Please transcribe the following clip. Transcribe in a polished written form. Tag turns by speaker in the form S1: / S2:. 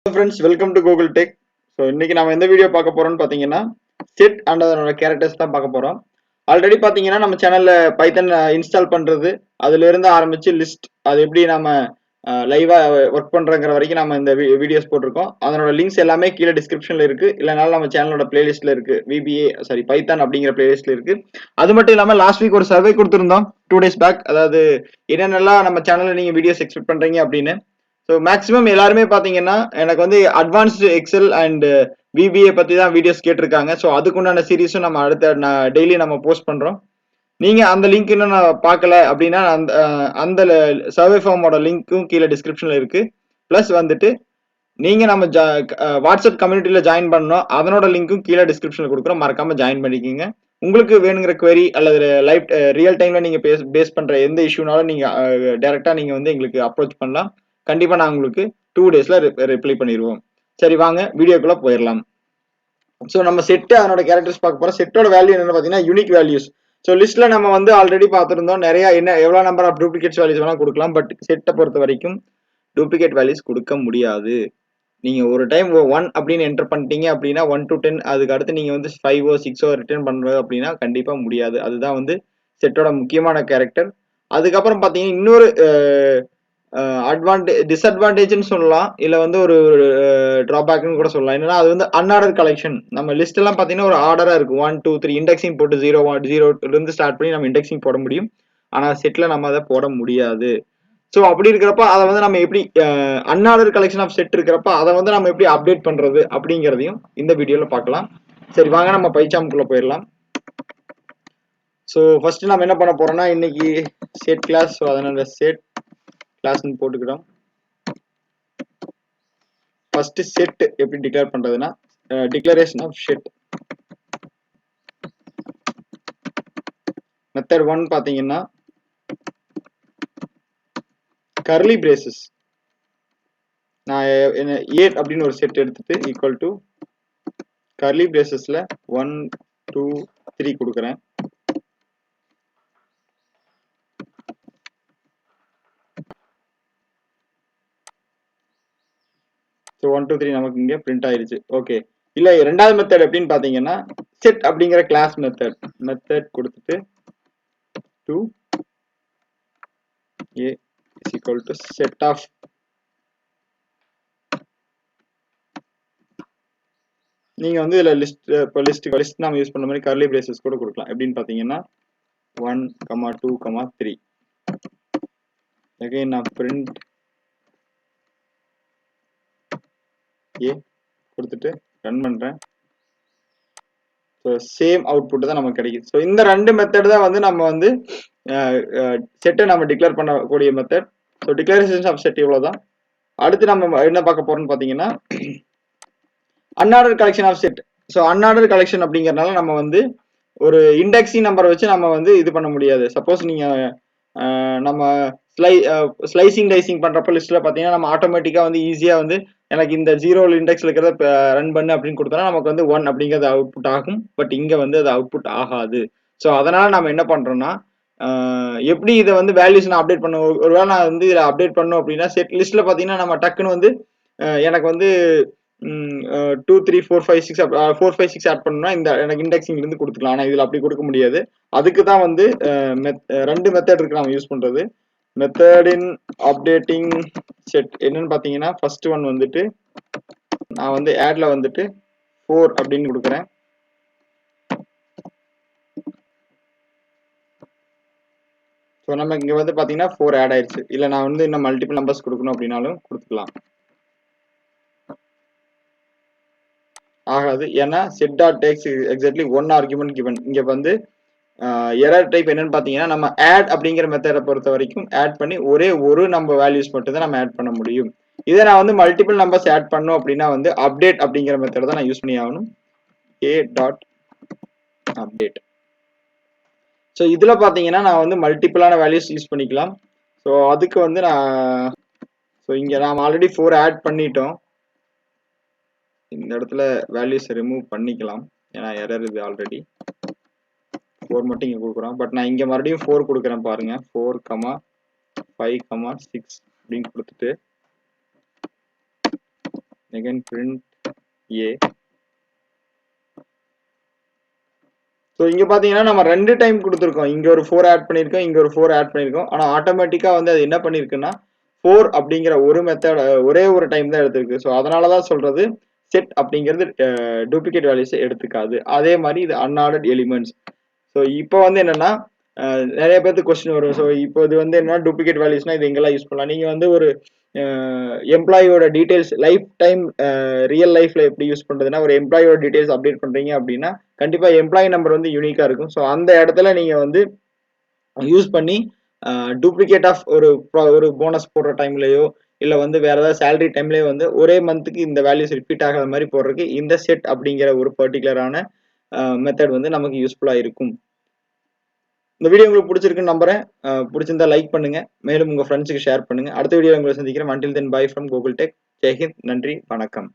S1: Hello friends, welcome to Gokul Tech. So இன்னைக்கு நம்ம எந்த வீடியோ பார்க்க போறோம்னு பார்த்தீங்கன்னா செட் அண்ட் அதனோட கேரக்டர்ஸ் தான் பார்க்க போறோம். ஆல்ரெடி பார்த்தீங்கன்னா நம்ம சேனல்ல பைத்தன் இன்ஸ்டால் பண்றது அதுல இருந்து ஆரம்பிச்சு லிஸ்ட் அது எப்படி நம்ம லைவா ஒர்க் பண்றங்கிற வரைக்கும் நம்ம இந்த வீடியோஸ் போட்டிருக்கோம். அதனோட லிங்க்ஸ் எல்லாமே கீழே டிஸ்கிரிப்ஷன்ல இருக்கு, இல்லைனாலும் நம்ம சேனலோட பிளேலிஸ்ட்ல இருக்கு. பைத்தான் அப்படிங்கிற பிளேலிஸ்ட்ல இருக்கு. அது மட்டும் இல்லாம லாஸ்ட் வீக் ஒரு சர்வே கொடுத்திருந்தோம் 2 days பேக். அதாவது என்னென்னலாம் நம்ம சேனல்ல நீங்க வீடியோஸ் எக்ஸ்பெக்ட் பண்றீங்க அப்படின்னு. ஸோ மேக்ஸிமம் எல்லாருமே பார்த்தீங்கன்னா எனக்கு வந்து அட்வான்ஸ்டு எக்ஸல் அண்ட் விபிஏ பற்றி தான் வீடியோஸ் கேட்டிருக்காங்க. ஸோ அதுக்குண்டான சீரீஸும் நம்ம அடுத்த டெய்லி நம்ம போஸ்ட் பண்ணுறோம். நீங்கள் அந்த லிங்க் இன்னும் நான் பார்க்கல அப்படின்னா அந்த சர்வே ஃபார்மோட லிங்க்கும் கீழே டிஸ்கிரிப்ஷனில் இருக்குது. ப்ளஸ் வந்துட்டு நீங்கள் நம்ம வாட்ஸ்அப் கம்யூனிட்டியில் ஜாயின் பண்ணோம், அதனோட லிங்க்கும் கீழே டிஸ்கிரிப்ஷனில் கொடுக்குறோம். மறக்காமல் ஜாயின் பண்ணிக்கிங்க. உங்களுக்கு வேணுங்கிற குவரி அல்லது ரியல் டைமில் நீங்கள் பேஸ் பண்ணுற எந்த இஷ்யூனாலும் நீங்கள் டேரெக்டாக நீங்கள் வந்து எங்களுக்கு அப்ரோச் பண்ணலாம். கண்டிப்பா நான் உங்களுக்கு 2 daysல ரிப்ளை பண்ணிடுவோம். சரி, வாங்க வீடியோக்குள்ள போயிடலாம். ஸோ நம்ம செட் அதனோட கேரக்டர்ஸ் பார்க்க போறோம். செட்டோட வேல்யூ என்னன்னு பார்த்தீங்கன்னா யூனிக் வேல்யூஸ். ஸோ லிஸ்ட்ல நம்ம வந்து ஆல்ரெடி பார்த்துருந்தோம், நிறைய எவ்வளவு நம்பர் ஆஃப் டூப்ளிகேட்ஸ் வேல்யூஸ் வேணா கொடுக்கலாம். பட் செட்டை பொறுத்த வரைக்கும் டூப்ளிகேட் வேல்யூஸ் கொடுக்க முடியாது. நீங்க ஒரு டைம் 1 அப்படின்னு என்டர் பண்ணிட்டீங்க அப்படின்னா 1 to 10 அதுக்கு அடுத்து நீங்க வந்து 5ஓ 6ஓ ரிட்டர்ன் பண்றது அப்படின்னா கண்டிப்பா முடியாது. அதுதான் வந்து செட்டோட முக்கியமான கேரக்டர். அதுக்கப்புறம் பார்த்தீங்கன்னா இன்னொரு டிஸ்அட்வான்டேஜ்னு சொல்லலாம், இல்ல வந்து ஒரு டிராபேக்னு கூட சொல்லலாம். என்னன்னா அது வந்து அன்ஆர்டர் கலெக்ஷன். நம்ம லிஸ்ட் எல்லாம் பாத்தீங்கன்னா ஒரு ஆர்டரா இருக்கும். 1 2 3 இண்டெக்ஸிங் போட்டு 0 இருந்து ஸ்டார்ட் பண்ணி நம்ம இண்டெக்ஸிங் போட முடியும். ஆனா செட்ல நம்ம அதை போட முடியாது. ஸோ அப்படி இருக்கிறப்ப அதை வந்து நம்ம எப்படி அன்ஆர்டர் கலெக்ஷன் ஆஃப் செட் இருக்கிறப்ப அதை வந்து நம்ம எப்படி அப்டேட் பண்றது அப்படிங்கிறதையும் இந்த வீடியோல பார்க்கலாம். சரி, வாங்க நம்ம பைச்சாமுக்குள்ள போயிடலாம். ஸோ ஃபர்ஸ்ட் நம்ம என்ன பண்ண போறோம்னா இன்னைக்கு செட் கிளாஸ். ஸோ அதனால செட் கிளாஸ்ன்னு போட்டுக்கிறோம். ஃபர்ஸ்ட் செட் எப்படி டிக்ளேர் பண்றதுன்னா டிக்ளரேஷன் ஆஃப் செட் மெத்தட் 1 பாத்தீங்கன்னா கர்லி பிரேசஸ். நான் ஏ அப்படின்னு ஒரு செட் எடுத்துட்டு ஈக்குவல் டு கர்லி பிரேசஸ்ல 1 2 3 கொடுக்குறேன். ஸோ 1 2 3 நமக்கு இங்க பிரிண்ட் ஆயிருச்சு. ஓகே, இல்ல ரெண்டாவது மெத்தட் எப்படின்னு பாத்தீங்கன்னா செட் அப்படிங்கிற கிளாஸ் மெத்தட் கொடுத்துட்டு to A is equal to set of நீங்க வந்து இதுல லிஸ்ட் நாம யூஸ் பண்ண மாதிரி கர்லி பிரேசஸ் கூட கொடுக்கலாம். எப்படின்னு பாத்தீங்கன்னா 1 2 3 again நான் print a கொடுத்துட்டு ரன் பண்றேன். ஸோ சேம் அவுட்புட் தான் நமக்கு கிடைக்குது. ஸோ இந்த ரெண்டு மெத்தட் தான் வந்து நம்ம வந்து செட்டை நம்ம டிக்ளேர் பண்ணக்கூடிய method. So declaration of set இவ்வளவுதான். அடுத்து நம்ம என்ன பார்க்க போறோம்னு பாத்தீங்கன்னா unorder collection of set. So unorder collection அப்படிங்கறதுனால நம்ம வந்து ஒரு இண்டெக்ஸிங் நம்பரை வச்சு நம்ம வந்து இது பண்ண முடியாது. சப்போஸ் நீங்க நம்ம ஸ்லைசிங் டைசிங் பண்றப்ப லிஸ்ட்ல பாத்தீங்கன்னா நம்ம ஆட்டோமேட்டிக்கா வந்து ஈஸியா வந்து எனக்கு இந்த 0 இண்டெக்ஸ்ல இருக்கிறத ரன் பண்ணு அப்படின்னு கொடுத்தோம்னா நமக்கு வந்து 1 அப்படிங்கிறது அவுட்புட் ஆகும். பட் இங்க வந்து அது அவுட்புட் ஆகாது. ஸோ அதனால நம்ம என்ன பண்றோம்னா எப்படி இதை வந்து வேல்யூஸ் நான் அப்டேட் பண்ண, ஒருவேளை நான் வந்து இதில் அப்டேட் பண்ணோம் அப்படின்னா செட் லிஸ்ட்ல பாத்தீங்கன்னா நம்ம டக்குன்னு வந்து எனக்கு வந்து 2 3 4 5 6 4 5 6 ஆட் பண்ணா இந்த எனக்கு இண்டெக்ஸிங் இருந்து கொடுத்துக்கலாம். ஆனா இதுல அப்படி கொடுக்க முடியாது. அதுக்கு தான் வந்து ரெண்டு மெத்தட் இருக்கு நம்ம யூஸ் பண்றது. மெத்தட் இன் அப்டேட்டிங் செட் என்னன்னு பாத்தீங்கன்னா ஃபர்ஸ்ட் ஒன் வந்துட்டு நான் வந்து ஆட்ல வந்துட்டு 4 அப்படின்னு கொடுக்குறேன். ஸோ நம்ம இங்க வந்து பாத்தீங்கன்னா 4 ஆட் ஆயிடுச்சு. இல்ல நான் வந்து இன்னும் மல்டிபிள் நம்பர்ஸ் கொடுக்கணும் அப்படின்னாலும் கொடுத்துக்கலாம். ஆகாது, ஏன்னா set dot takes exactly 1 argument given. இங்க வந்து எரர் டைப் என்னன்னு பாத்தீங்கன்னா நம்ம ஆட் அப்படிங்கிற மெத்தடை பொறுத்த வரைக்கும் ஆட் பண்ணி ஒரே ஒரு நம்ம வேல்யூஸ் மட்டும் தான் நம்ம ஆட் பண்ண முடியும். இதை நான் வந்து மல்டிபிள் நம்பர்ஸ் ஆட் பண்ணோம் அப்படின்னா வந்து அப்டேட் அப்படிங்கிற மெத்தடை தான் நான் யூஸ் பண்ணி ஆகணும். A dot update. ஸோ இதுல பாத்தீங்கன்னா நான் வந்து மல்டிபிளான வேல்யூஸ் யூஸ் பண்ணிக்கலாம். ஸோ அதுக்கு வந்து இங்க நாம் ஆல்ரெடி 4 ஆட் பண்ணிட்டோம். இந்த இடத்துல வேல்யூஸ் ரிமூவ் பண்ணிக்கலாம், ஏன்னா எரர் இது ஆல்ரெடி 4 மட்டும் இங்க கொடுக்குறோம். பட் நான் இங்க மறுபடியும் 4 கொடுக்குறேன் பாருங்க. 4 5 6 அப்படின்னு கொடுத்துட்டு again print a. ஸோ இங்க பாத்தீங்கன்னா நம்ம 2 டைம் கொடுத்துருக்கோம். இங்க ஒரு 4 ஆட் பண்ணியிருக்கோம், இங்க ஒரு 4 ஆட் பண்ணியிருக்கோம். ஆனா ஆட்டோமேட்டிக்கா வந்து அது என்ன பண்ணிருக்குன்னா 4 அப்படிங்கிற ஒரு மெத்தட் ஒரே ஒரு டைம் தான் எடுத்திருக்கு. ஸோ அதனாலதான் சொல்றது செட் அப்படிங்கிறது டூப்ளிகேட் வேல்யூஸ் எடுத்துக்காது. அதே மாதிரி இது அன்ஆர்டர்ட் எலிமெண்ட்ஸ். ஸோ இப்போ வந்து என்னன்னா நிறைய பேருக்கு கொஸ்டின் வரும். ஸோ இப்போ இது வந்து என்ன டூப்ளிகேட் வேல்யூஸ்னா இது எங்கெல்லாம் யூஸ் பண்ணலாம்? நீங்க வந்து ஒரு எம்ப்ளாயோட டீடைல்ஸ் லைஃப் டைம் ரியல் லைஃப்ல எப்படி யூஸ் பண்றதுன்னா ஒரு எம்ப்ளாயோட டீடைல்ஸ் அப்டேட் பண்றீங்க அப்படின்னா கண்டிப்பா எம்ப்ளாயி நம்பர் வந்து யூனிக்கா இருக்கும். ஸோ அந்த இடத்துல நீங்க வந்து யூஸ் பண்ணி டூப்ளிகேட் ஆஃப் ஒரு போனஸ் போடுற டைம்லயோ இல்ல வந்து வேற ஏதாவது சேலரி டைம்லயோ வந்து ஒரே மந்த்துக்கு இந்த வேல்யூஸ் ரிப்பீட் ஆகாத மாதிரி போடுறதுக்கு இந்த செட் அப்படிங்கிற ஒரு பர்டிகுலரான மெத்தட் வந்து நமக்கு யூஸ்ஃபுல்லா இருக்கும். இந்த வீடியோ உங்களுக்கு பிடிச்சிருக்குன்னு நம்புறேன். பிடிச்சிருந்தா லைக் பண்ணுங்க. மேலும் உங்க ஃப்ரெண்ட்ஸுக்கு ஷேர் பண்ணுங்க. அடுத்த வீடியோ உங்களை சந்திக்கிறேன். until then bye from Gokul Tech. Jai Hind. நன்றி. வணக்கம்.